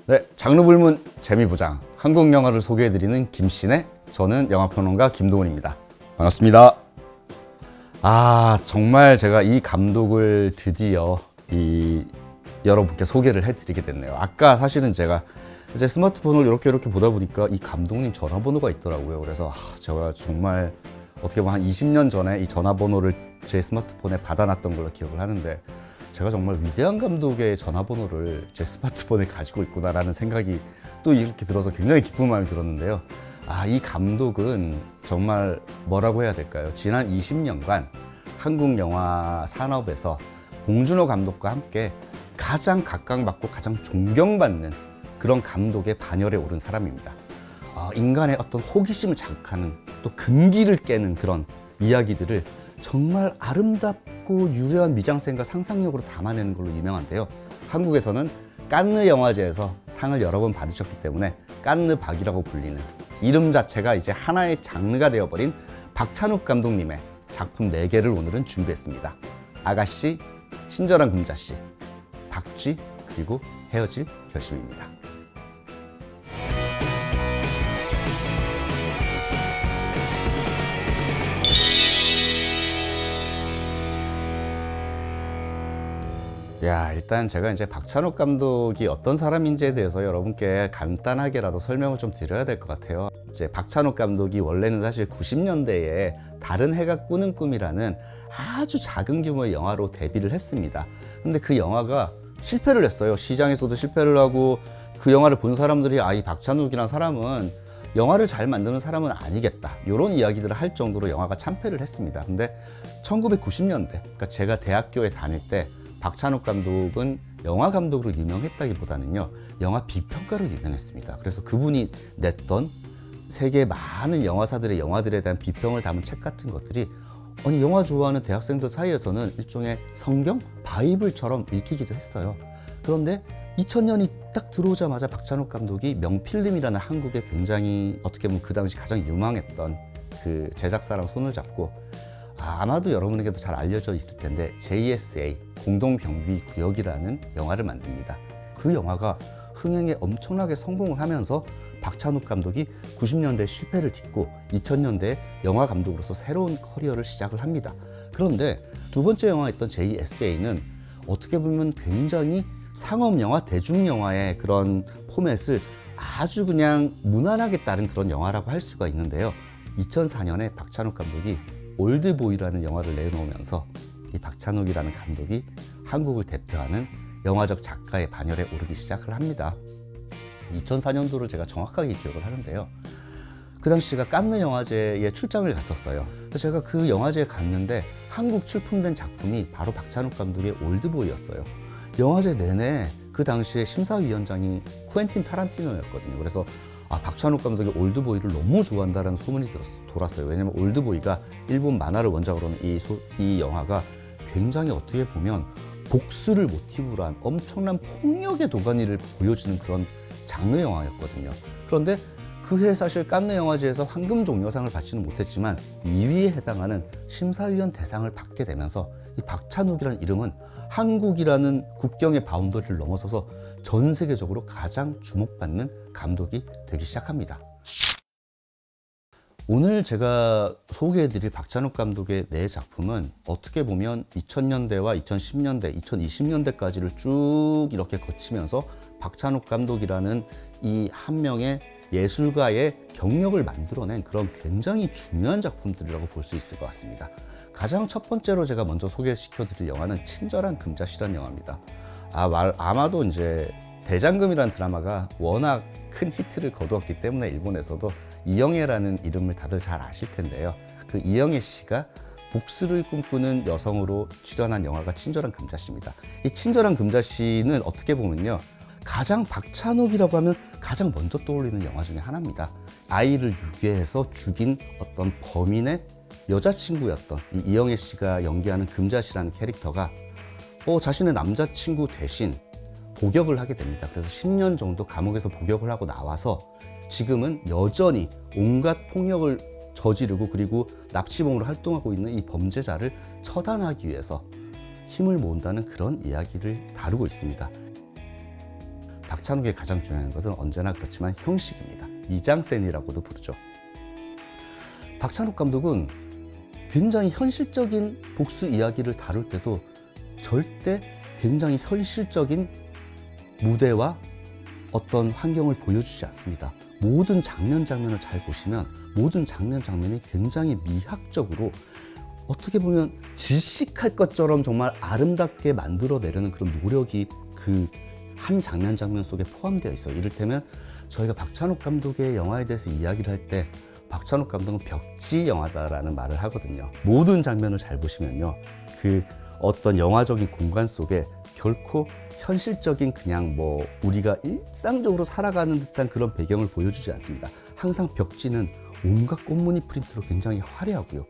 네, 장르불문 재미보장 한국 영화를 소개해드리는 김씨네, 저는 영화평론가 김도훈입니다. 반갑습니다. 정말 제가 이 감독을 드디어 여러분께 소개를 해드리게 됐네요. 아까 사실은 제가 제 스마트폰을 이렇게 보다 보니까 이 감독님 전화번호가 있더라고요. 그래서 제가 정말 어떻게 보면 한 20년 전에 이 전화번호를 제 스마트폰에 받아놨던 걸로 기억을 하는데, 제가 정말 위대한 감독의 전화번호를 제 스마트폰에 가지고 있구나라는 생각이 또 이렇게 들어서 굉장히 기쁜 마음이 들었는데요. 이 감독은 정말 뭐라고 해야 될까요? 지난 20년간 한국 영화 산업에서 봉준호 감독과 함께 가장 각광받고 가장 존경받는 그런 감독의 반열에 오른 사람입니다. 인간의 어떤 호기심을 자극하는, 또 금기를 깨는 그런 이야기들을 정말 아름답고 유려한 미장센과 상상력으로 담아내는 걸로 유명한데요. 한국에서는 깐느 영화제에서 상을 여러 번 받으셨기 때문에 깐느 박이라고 불리는, 이름 자체가 이제 하나의 장르가 되어버린 박찬욱 감독님의 작품 4개를 오늘은 준비했습니다. 아가씨, 친절한 금자씨, 박쥐, 그리고 헤어질 결심입니다. 일단 제가 이제 박찬욱 감독이 어떤 사람인지에 대해서 여러분께 간단하게라도 설명을 좀 드려야 될 것 같아요. 이제 박찬욱 감독이 원래는 사실 90년대에 다른 해가 꾸는 꿈이라는 아주 작은 규모의 영화로 데뷔를 했습니다. 근데 그 영화가 실패를 했어요. 시장에서도 실패를 하고, 그 영화를 본 사람들이 이 박찬욱이라는 사람은 영화를 잘 만드는 사람은 아니겠다, 이런 이야기들을 할 정도로 영화가 참패를 했습니다. 근데 1990년대, 그러니까 제가 대학교에 다닐 때 박찬욱 감독은 영화 감독으로 유명했다기보다는요, 영화 비평가로 유명했습니다. 그래서 그분이 냈던 세계 많은 영화사들의 영화들에 대한 비평을 담은 책 같은 것들이 영화 좋아하는 대학생들 사이에서는 일종의 성경? 바이블처럼 읽히기도 했어요. 그런데 2000년이 딱 들어오자마자 박찬욱 감독이 명필름이라는 한국의 굉장히 어떻게 보면 그 당시 가장 유망했던 그 제작사랑 손을 잡고, 아마도 여러분에게도 잘 알려져 있을 텐데 JSA, 공동경비구역이라는 영화를 만듭니다. 그 영화가 흥행에 엄청나게 성공을 하면서 박찬욱 감독이 90년대 실패를 딛고 2000년대에 영화 감독으로서 새로운 커리어를 시작을 합니다. 그런데 두 번째 영화였던 JSA는 어떻게 보면 굉장히 상업영화, 대중영화의 그런 포맷을 아주 그냥 무난하게 따른 그런 영화라고 할 수가 있는데요. 2004년에 박찬욱 감독이 올드보이라는 영화를 내놓으면서 이 박찬욱이라는 감독이 한국을 대표하는 영화적 작가의 반열에 오르기 시작을 합니다. 2004년도를 제가 정확하게 기억을 하는데요. 그 당시 제가 깐느 영화제에 출장을 갔었어요. 제가 그 영화제에 갔는데 한국 출품된 작품이 바로 박찬욱 감독의 올드보이였어요. 영화제 내내 그 당시에 심사위원장이 쿠엔틴 타란티노였거든요. 그래서 박찬욱 감독이 올드보이를 너무 좋아한다는 소문이 돌았어요. 왜냐면 올드보이가 일본 만화를 원작으로 한 이 영화가 굉장히 어떻게 보면 복수를 모티브로 한 엄청난 폭력의 도가니를 보여주는 그런 장르 영화였거든요. 그런데 그 해 사실 깐느 영화제에서 황금종려상을 받지는 못했지만 2위에 해당하는 심사위원 대상을 받게 되면서 이 박찬욱이라는 이름은 한국이라는 국경의 바운더리를 넘어서서 전 세계적으로 가장 주목받는 감독이 되기 시작합니다. 오늘 제가 소개해드릴 박찬욱 감독의 4작품은 어떻게 보면 2000년대와 2010년대, 2020년대까지를 쭉 이렇게 거치면서 박찬욱 감독이라는 이 한 명의 예술가의 경력을 만들어낸 그런 굉장히 중요한 작품들이라고 볼 수 있을 것 같습니다. 가장 첫 번째로 제가 먼저 소개시켜드릴 영화는 친절한 금자씨라는 영화입니다. 아마도 이제 대장금이라는 드라마가 워낙 큰 히트를 거두었기 때문에 일본에서도 이영애라는 이름을 다들 잘 아실 텐데요. 그 이영애 씨가 복수를 꿈꾸는 여성으로 출연한 영화가 친절한 금자씨입니다. 이 친절한 금자씨는 어떻게 보면요, 가장 박찬욱이라고 하면 가장 먼저 떠올리는 영화 중에 하나입니다. 아이를 유괴해서 죽인 어떤 범인의 여자친구였던 이 이영애 씨가 연기하는 금자씨라는 캐릭터가 자신의 남자친구 대신 복역을 하게 됩니다. 그래서 10년 정도 감옥에서 복역을 하고 나와서 지금은 여전히 온갖 폭력을 저지르고 그리고 납치범으로 활동하고 있는 이 범죄자를 처단하기 위해서 힘을 모은다는 그런 이야기를 다루고 있습니다. 박찬욱의 가장 중요한 것은 언제나 그렇지만 형식입니다. 미장센이라고도 부르죠. 박찬욱 감독은 굉장히 현실적인 복수 이야기를 다룰 때도 절대 굉장히 현실적인 무대와 어떤 환경을 보여주지 않습니다. 모든 장면을 잘 보시면 모든 장면이 굉장히 미학적으로 어떻게 보면 질식할 것처럼 정말 아름답게 만들어내려는 그런 노력이 그 한 장면 속에 포함되어 있어요. 이를테면 저희가 박찬욱 감독의 영화에 대해서 이야기를 할 때 박찬욱 감독은 벽지 영화다라는 말을 하거든요. 모든 장면을 잘 보시면요, 그 어떤 영화적인 공간 속에 결코 현실적인 그냥 뭐 우리가 일상적으로 살아가는 듯한 그런 배경을 보여주지 않습니다. 항상 벽지는 온갖 꽃무늬 프린트로 굉장히 화려하고요.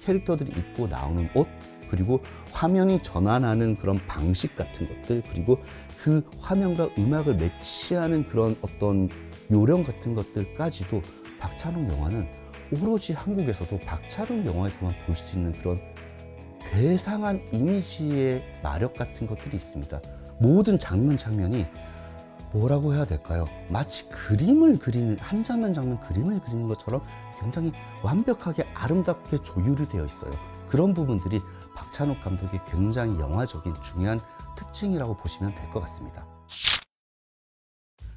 캐릭터들이 입고 나오는 옷, 그리고 화면이 전환하는 그런 방식 같은 것들, 그리고 그 화면과 음악을 매치하는 그런 어떤 요령 같은 것들까지도 박찬욱 영화는 오로지 한국에서도 박찬욱 영화에서만 볼 수 있는 그런 괴상한 이미지의 마력 같은 것들이 있습니다. 모든 장면이 뭐라고 해야 될까요? 마치 그림을 그리는, 한 장면 그림을 그리는 것처럼 굉장히 완벽하게 아름답게 조율이 되어 있어요. 그런 부분들이 박찬욱 감독의 굉장히 영화적인 중요한 특징이라고 보시면 될 것 같습니다.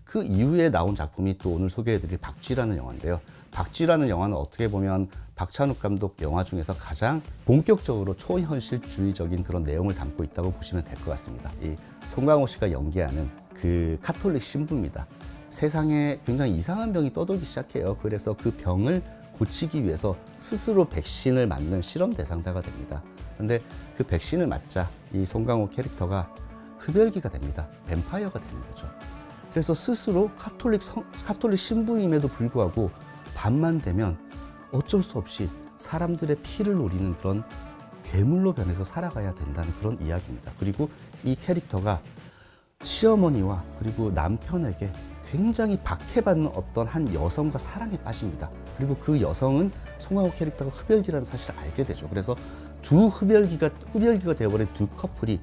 그 이후에 나온 작품이 또 오늘 소개해드릴 박쥐라는 영화인데요. 박쥐라는 영화는 어떻게 보면 박찬욱 감독 영화 중에서 가장 본격적으로 초현실주의적인 그런 내용을 담고 있다고 보시면 될 것 같습니다. 이 송강호 씨가 연기하는 그 카톨릭 신부입니다. 세상에 굉장히 이상한 병이 떠돌기 시작해요. 그래서 그 병을 고치기 위해서 스스로 백신을 맞는 실험 대상자가 됩니다. 그런데 그 백신을 맞자 이 송강호 캐릭터가 흡혈귀가 됩니다. 뱀파이어가 되는 거죠. 그래서 스스로 카톨릭 신부임에도 불구하고 밤만 되면 어쩔 수 없이 사람들의 피를 노리는 그런 괴물로 변해서 살아가야 된다는 그런 이야기입니다. 그리고 이 캐릭터가 시어머니와 그리고 남편에게 굉장히 박해받는 어떤 한 여성과 사랑에 빠집니다. 그리고 그 여성은 송강호 캐릭터가 흡혈귀라는 사실을 알게 되죠. 그래서 두 흡혈귀가 되어버린 두 커플이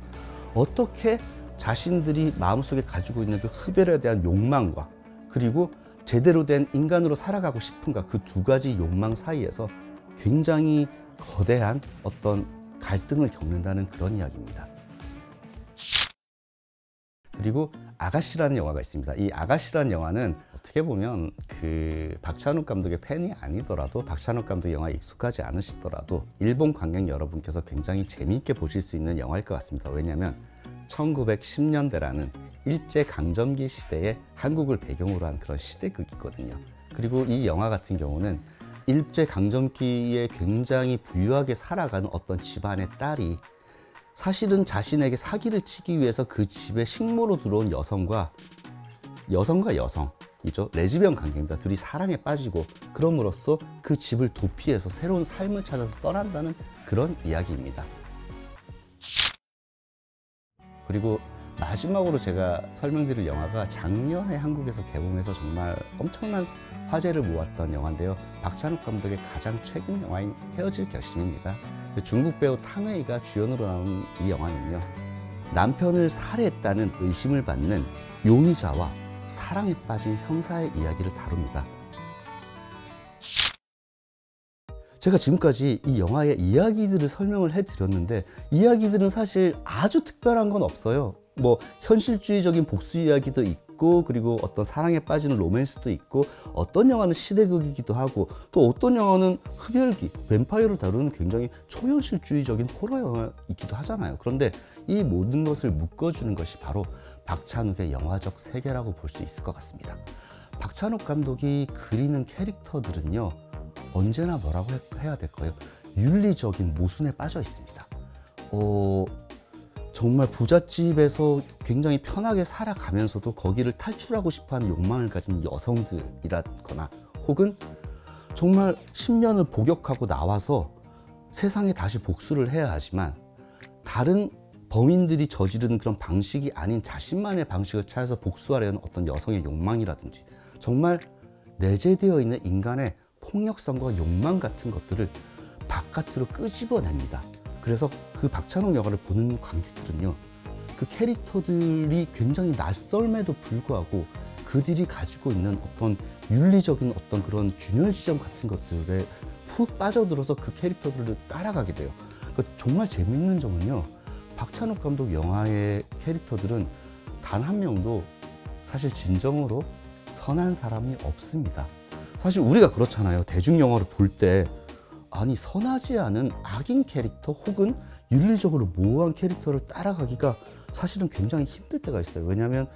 어떻게 자신들이 마음속에 가지고 있는 그 흡혈에 대한 욕망과 그리고 제대로 된 인간으로 살아가고 싶은가, 그 두 가지 욕망 사이에서 굉장히 거대한 어떤 갈등을 겪는다는 그런 이야기입니다. 그리고 아가씨라는 영화가 있습니다. 이 아가씨라는 영화는 어떻게 보면 그 박찬욱 감독의 팬이 아니더라도, 박찬욱 감독 영화에 익숙하지 않으시더라도 일본 관객 여러분께서 굉장히 재미있게 보실 수 있는 영화일 것 같습니다. 왜냐하면 1910년대라는 일제강점기 시대에 한국을 배경으로 한 그런 시대극이거든요. 그리고 이 영화 같은 경우는 일제강점기에 굉장히 부유하게 살아가는 어떤 집안의 딸이 사실은 자신에게 사기를 치기 위해서 그 집에 식모로 들어온 여성과 여성이죠. 레즈비언 관계입니다. 둘이 사랑에 빠지고 그럼으로써 그 집을 도피해서 새로운 삶을 찾아서 떠난다는 그런 이야기입니다. 그리고 마지막으로 제가 설명드릴 영화가 작년에 한국에서 개봉해서 정말 엄청난 화제를 모았던 영화인데요. 박찬욱 감독의 가장 최근 영화인 헤어질 결심입니다. 중국 배우 탕웨이가 주연으로 나온 이 영화는요, 남편을 살해했다는 의심을 받는 용의자와 사랑에 빠진 형사의 이야기를 다룹니다. 제가 지금까지 이 영화의 이야기들을 설명을 해드렸는데 이야기들은 사실 아주 특별한 건 없어요. 뭐 현실주의적인 복수 이야기도 있고, 그리고 어떤 사랑에 빠지는 로맨스도 있고, 어떤 영화는 시대극이기도 하고, 또 어떤 영화는 흡혈귀, 뱀파이어를 다루는 굉장히 초현실주의적인 호러 영화이기도 하잖아요. 그런데 이 모든 것을 묶어주는 것이 바로 박찬욱의 영화적 세계라고 볼 수 있을 것 같습니다. 박찬욱 감독이 그리는 캐릭터들은요, 언제나 뭐라고 해야 될까요? 윤리적인 모순에 빠져 있습니다. 정말 부잣집에서 굉장히 편하게 살아가면서도 거기를 탈출하고 싶어하는 욕망을 가진 여성들이라거나, 혹은 정말 10년을 복역하고 나와서 세상에 다시 복수를 해야 하지만 다른 범인들이 저지르는 그런 방식이 아닌 자신만의 방식을 찾아서 복수하려는 어떤 여성의 욕망이라든지, 정말 내재되어 있는 인간의 폭력성과 욕망 같은 것들을 바깥으로 끄집어냅니다. 그래서 그 박찬욱 영화를 보는 관객들은요, 그 캐릭터들이 굉장히 낯설음에도 불구하고 그들이 가지고 있는 어떤 윤리적인 어떤 그런 균열 지점 같은 것들에 푹 빠져들어서 그 캐릭터들을 따라가게 돼요. 그러니까 정말 재밌는 점은요, 박찬욱 감독 영화의 캐릭터들은 단 한 명도 사실 진정으로 선한 사람이 없습니다. 사실 우리가 그렇잖아요. 대중 영화를 볼 때 아니 선하지 않은 악인 캐릭터 혹은 윤리적으로 모호한 캐릭터를 따라가기가 사실은 굉장히 힘들 때가 있어요. 왜냐하면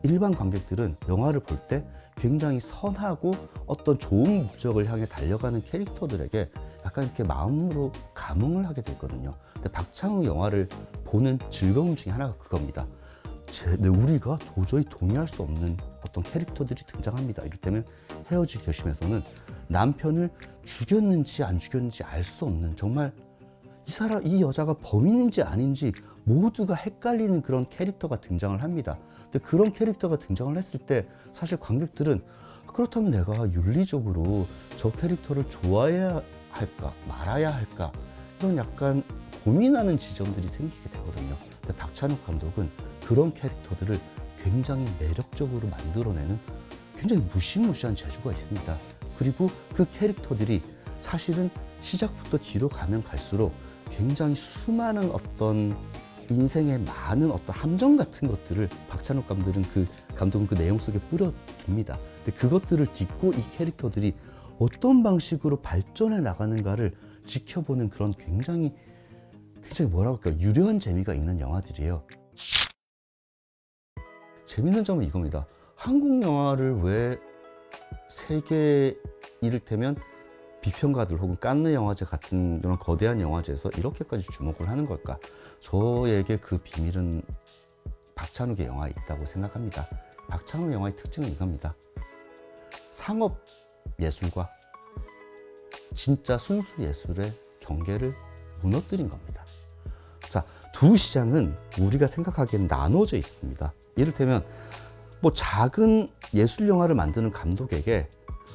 일반 관객들은 영화를 볼 때 굉장히 선하고 어떤 좋은 목적을 향해 달려가는 캐릭터들에게 약간 이렇게 마음으로 감흥을 하게 되거든요. 근데 박찬욱 영화를 보는 즐거움 중에 하나가 그겁니다. 우리가 도저히 동의할 수 없는 어떤 캐릭터들이 등장합니다. 이를테면 헤어질 결심에서는 남편을 죽였는지 안 죽였는지 알 수 없는, 정말 이 여자가 범인인지 아닌지 모두가 헷갈리는 그런 캐릭터가 등장을 합니다. 근데 그런 캐릭터가 등장을 했을 때 사실 관객들은 그렇다면 내가 윤리적으로 저 캐릭터를 좋아해야 할까 말아야 할까 이런 약간 고민하는 지점들이 생기게 되거든요. 근데 박찬욱 감독은 그런 캐릭터들을 굉장히 매력적으로 만들어내는 굉장히 무시무시한 재주가 있습니다. 그리고 그 캐릭터들이 사실은 시작부터 뒤로 가면 갈수록 굉장히 수많은 어떤 인생의 많은 어떤 함정 같은 것들을 박찬욱 감독은 그 내용 속에 뿌려둡니다. 근데 그것들을 딛고 이 캐릭터들이 어떤 방식으로 발전해 나가는가를 지켜보는 그런 굉장히 뭐라고 할까요? 유려한 재미가 있는 영화들이에요. 재밌는 점은 이겁니다. 한국 영화를 왜 세계 이를테면 비평가들 혹은 칸느 영화제 같은 그런 거대한 영화제에서 이렇게까지 주목을 하는 걸까? 저에게 그 비밀은 박찬욱의 영화에 있다고 생각합니다. 박찬욱 영화의 특징은 이겁니다. 상업 예술과 진짜 순수 예술의 경계를 무너뜨린 겁니다. 자, 두 시장은 우리가 생각하기엔 나눠져 있습니다. 이를테면 뭐 작은 예술 영화를 만드는 감독에게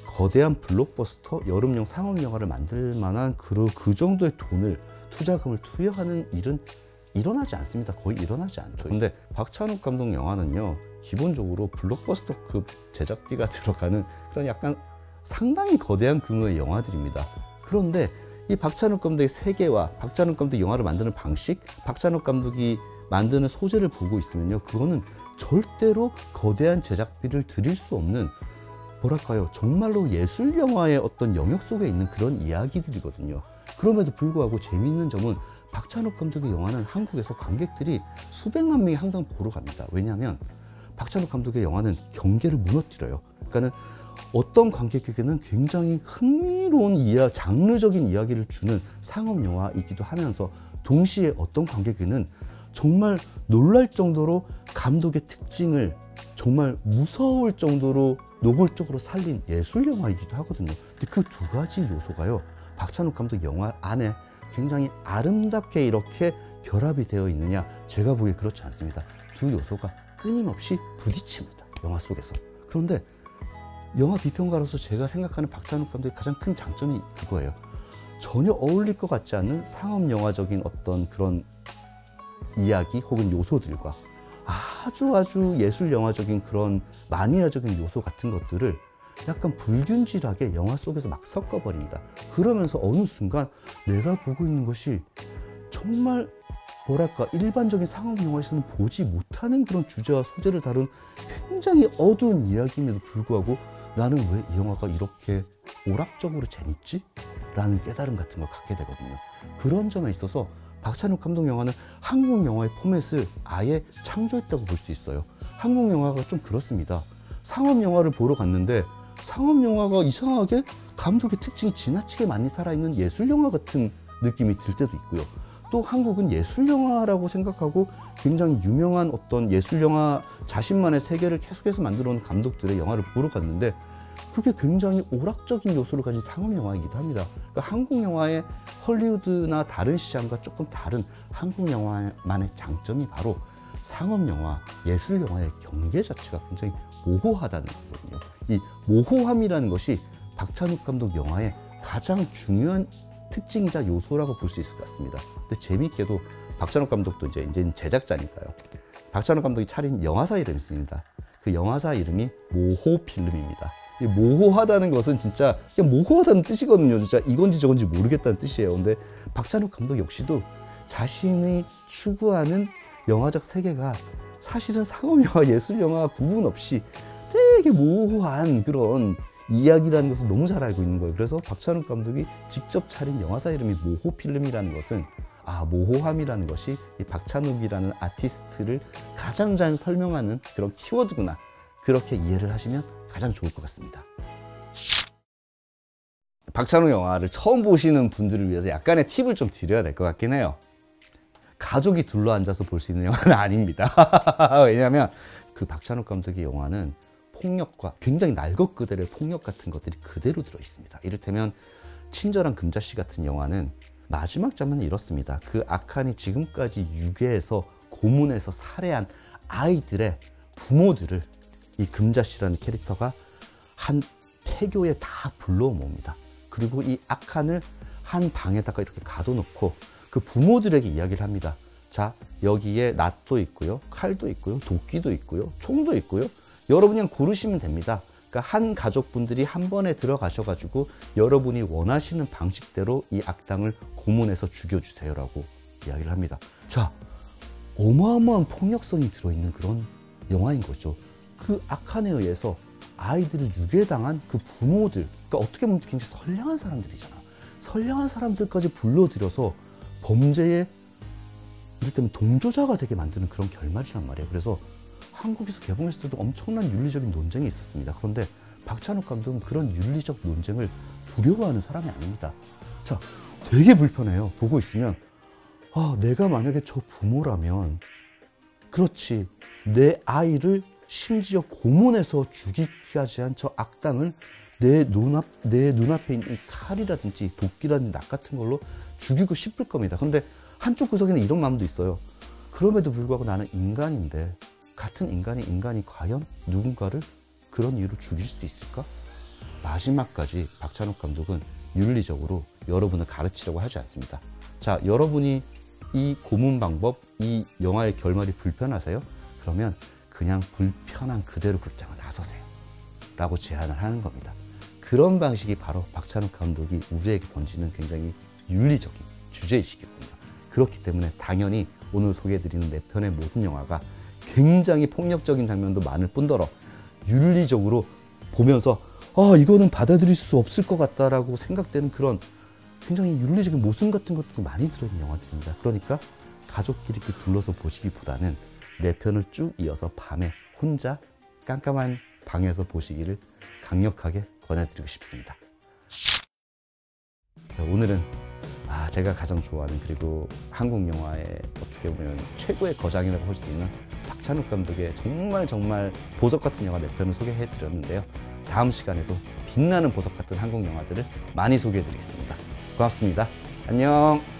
거대한 블록버스터 여름용 상업 영화를 만들 만한 그 정도의 투자금을 투여하는 일은 일어나지 않습니다. 거의 일어나지 않죠. 근데 박찬욱 감독 영화는요, 기본적으로 블록버스터급 제작비가 들어가는 그런 약간 상당히 거대한 규모의 영화들입니다. 그런데 이 박찬욱 감독의 세계와 박찬욱 감독 영화를 만드는 방식, 박찬욱 감독이 만드는 소재를 보고 있으면요, 그거는 절대로 거대한 제작비를 들일 수 없는, 뭐랄까요, 정말로 예술 영화의 어떤 영역 속에 있는 그런 이야기들이거든요. 그럼에도 불구하고 재미있는 점은 박찬욱 감독의 영화는 한국에서 관객들이 수백만 명이 항상 보러 갑니다. 왜냐하면 박찬욱 감독의 영화는 경계를 무너뜨려요. 그러니까는 어떤 관객에게는 굉장히 흥미로운 장르적인 이야기를 주는 상업 영화이기도 하면서 동시에 어떤 관객에게는 정말 놀랄 정도로 감독의 특징을 정말 무서울 정도로 노골적으로 살린 예술 영화이기도 하거든요. 근데 그 두 가지 요소가요, 박찬욱 감독 영화 안에 굉장히 아름답게 이렇게 결합이 되어 있느냐, 제가 보기에 그렇지 않습니다. 두 요소가 끊임없이 부딪힙니다, 영화 속에서. 그런데 영화 비평가로서 제가 생각하는 박찬욱 감독의 가장 큰 장점이 그거예요. 전혀 어울릴 것 같지 않은 상업 영화적인 어떤 그런 이야기 혹은 요소들과 아주 예술 영화적인 그런 마니아적인 요소 같은 것들을 약간 불균질하게 영화 속에서 막 섞어버립니다. 그러면서 어느 순간 내가 보고 있는 것이 정말 뭐랄까 일반적인 상업 영화에서는 보지 못하는 그런 주제와 소재를 다룬 굉장히 어두운 이야기임에도 불구하고 나는 왜 이 영화가 이렇게 오락적으로 재밌지? 라는 깨달음 같은 걸 갖게 되거든요. 그런 점에 있어서 박찬욱 감독 영화는 한국 영화의 포맷을 아예 창조했다고 볼 수 있어요. 한국 영화가 좀 그렇습니다. 상업 영화를 보러 갔는데 상업 영화가 이상하게 감독의 특징이 지나치게 많이 살아있는 예술 영화 같은 느낌이 들 때도 있고요. 또 한국은 예술 영화라고 생각하고 굉장히 유명한 어떤 예술 영화 자신만의 세계를 계속해서 만들어 온 감독들의 영화를 보러 갔는데 그게 굉장히 오락적인 요소를 가진 상업 영화이기도 합니다. 그러니까 한국 영화의 헐리우드나 다른 시장과 조금 다른 한국 영화만의 장점이 바로 상업 영화, 예술 영화의 경계 자체가 굉장히 모호하다는 거거든요. 이 모호함이라는 것이 박찬욱 감독 영화의 가장 중요한 특징이자 요소라고 볼 수 있을 것 같습니다. 근데 재미있게도 박찬욱 감독도 이제 제작자니까요. 박찬욱 감독이 차린 영화사 이름이 있습니다. 그 영화사 이름이 모호필름입니다. 이 모호하다는 것은 진짜 그냥 모호하다는 뜻이거든요. 진짜 이건지 저건지 모르겠다는 뜻이에요. 근데 박찬욱 감독 역시도 자신이 추구하는 영화적 세계가 사실은 상업영화, 예술영화 구분 없이 되게 모호한 그런 이야기라는 것을 너무 잘 알고 있는 거예요. 그래서 박찬욱 감독이 직접 차린 영화사 이름이 모호필름이라는 것은 모호함이라는 것이 이 박찬욱이라는 아티스트를 가장 잘 설명하는 그런 키워드구나. 그렇게 이해를 하시면 가장 좋을 것 같습니다. 박찬욱 영화를 처음 보시는 분들을 위해서 약간의 팁을 좀 드려야 될 것 같긴 해요. 가족이 둘러앉아서 볼 수 있는 영화는 아닙니다. 왜냐하면 그 박찬욱 감독의 영화는 폭력과 굉장히 날것그대로의 폭력 같은 것들이 그대로 들어 있습니다. 이를테면 친절한 금자씨 같은 영화는 마지막 장면은 이렇습니다. 그 악한이 지금까지 유괴해서 고문해서 살해한 아이들의 부모들을 이 금자씨라는 캐릭터가 한 폐교에 다 불러 모읍니다. 그리고 이 악한을 한 방에다가 이렇게 가둬놓고 그 부모들에게 이야기를 합니다. 자, 여기에 낫도 있고요, 칼도 있고요, 도끼도 있고요, 총도 있고요. 여러분이 그냥 고르시면 됩니다. 그러니까 한 가족분들이 한 번에 들어가셔가지고 여러분이 원하시는 방식대로 이 악당을 고문해서 죽여주세요라고 이야기를 합니다. 자, 어마어마한 폭력성이 들어있는 그런 영화인 거죠. 그 악한에 의해서 아이들을 유괴당한 그 부모들, 그러니까 어떻게 보면 굉장히 선량한 사람들이잖아. 선량한 사람들까지 불러들여서 범죄의 이를테면 동조자가 되게 만드는 그런 결말이란 말이에요. 그래서 한국에서 개봉했을 때도 엄청난 윤리적인 논쟁이 있었습니다. 그런데 박찬욱 감독은 그런 윤리적 논쟁을 두려워하는 사람이 아닙니다. 자, 되게 불편해요. 보고 있으면 내가 만약에 저 부모라면 그렇지, 내 아이를 심지어 고문해서 죽이기까지 한 저 악당을 내 눈앞에 있는 이 칼이라든지 도끼라든지 낫 같은 걸로 죽이고 싶을 겁니다. 근데 한쪽 구석에는 이런 마음도 있어요. 그럼에도 불구하고 나는 인간인데, 같은 인간이 과연 누군가를 그런 이유로 죽일 수 있을까? 마지막까지 박찬욱 감독은 윤리적으로 여러분을 가르치려고 하지 않습니다. 자, 여러분이 이 고문 방법, 이 영화의 결말이 불편하세요? 그러면 그냥 불편한 그대로 극장을 나서세요 라고 제안을 하는 겁니다. 그런 방식이 바로 박찬욱 감독이 우리에게 던지는 굉장히 윤리적인 주제의식일 겁니다. 그렇기 때문에 당연히 오늘 소개해드리는 4편의 모든 영화가 굉장히 폭력적인 장면도 많을 뿐더러 윤리적으로 보면서 이거는 받아들일 수 없을 것 같다라고 생각되는 그런 굉장히 윤리적인 모순 같은 것도 많이 들어있는 영화들입니다. 그러니까 가족끼리 이렇게 둘러서 보시기보다는 4편을 쭉 이어서 밤에 혼자 깜깜한 방에서 보시기를 강력하게 권해드리고 싶습니다. 오늘은 제가 가장 좋아하는, 그리고 한국 영화의 어떻게 보면 최고의 거장이라고 할 수 있는 박찬욱 감독의 정말 보석 같은 영화 4편을 소개해 드렸는데요. 다음 시간에도 빛나는 보석 같은 한국 영화들을 많이 소개해 드리겠습니다. 고맙습니다. 안녕.